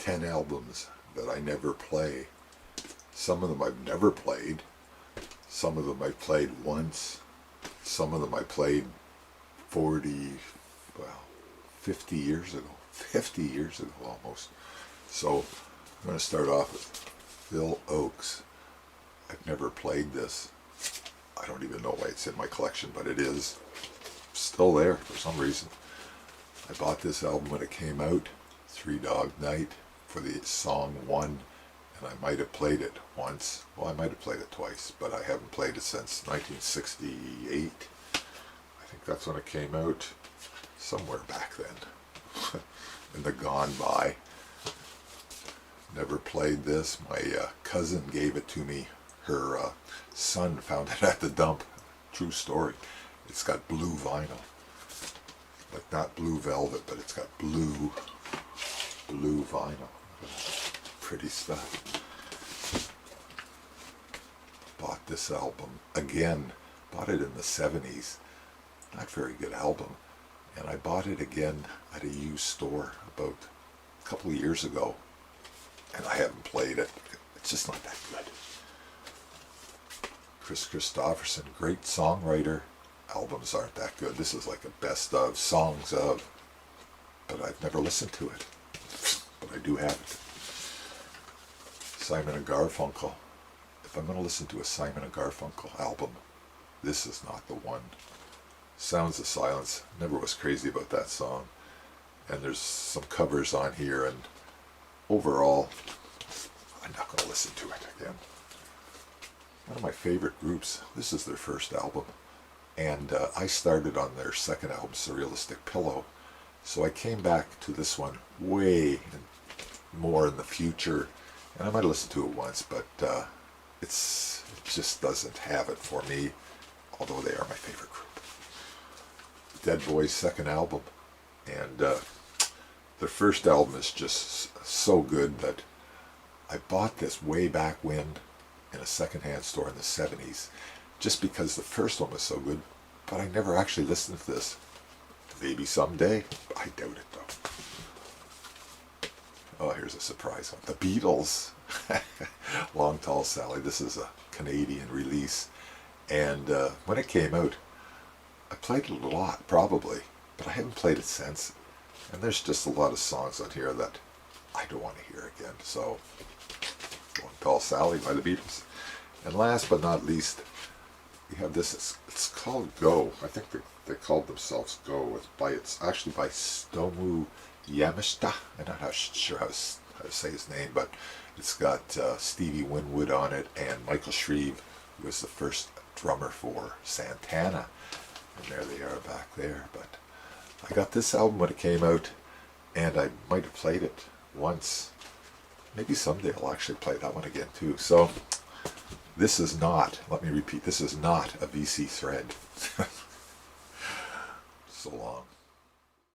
10 albums that I never play. Some of them I've never played. Some of them I played once. Some of them I played 50 years ago. 50 years ago almost. So I'm going to start off with Phil Oakes. I've never played this. I don't even know why it's in my collection, but it is still there for some reason. I bought this album when it came out, Three Dog Night, for the song One, and I might have played it once. Well, I might have played it twice, but I haven't played it since 1968. I think that's when it came out, somewhere back then, in the gone by. Never played this. My cousin gave it to me. Her son found it at the dump. True story. It's got blue vinyl. Like not blue velvet, but it's got blue vinyl. Pretty stuff. Bought this album again. Bought it in the 70s. Not very good album. And I bought it again at a used store about a couple of years ago. And I haven't played it. It's just not that good. Christopherson, great songwriter. Albums aren't that good. This is like a best of, songs of, but I've never listened to it. But I do have it. Simon and Garfunkel. If I'm going to listen to a Simon and Garfunkel album, this is not the one. Sounds of Silence. Never was crazy about that song. And there's some covers on here, and overall, I'm not going to listen to it again. One of my favorite groups. This is their first album. And I started on their second album, Surrealistic Pillow. So I came back to this one way more in the future. And I might have listened to it once, but it just doesn't have it for me, although they are my favorite group. Dead Boys' second album. And their first album is just so good that I bought this way back when in a secondhand store in the 70s. Just because the first one was so good, but I never actually listened to this. Maybe someday. I doubt it though. Oh, here's a surprise one. The Beatles. Long Tall Sally. This is a Canadian release. And when it came out, I played it a lot, probably, but I haven't played it since. And there's just a lot of songs on here that I don't want to hear again. So, Long Tall Sally by the Beatles. And last but not least, we have this, it's called Go. I think they called themselves Go. It's actually by Stomu Yamashita. I'm not sure how to say his name, but it's got Stevie Winwood on it and Michael Shreve, who was the first drummer for Santana. And there they are back there. But I got this album when it came out, and I might have played it once. Maybe someday I'll actually play that one again too. So this is not, let me repeat, this is not a VC thread. So long.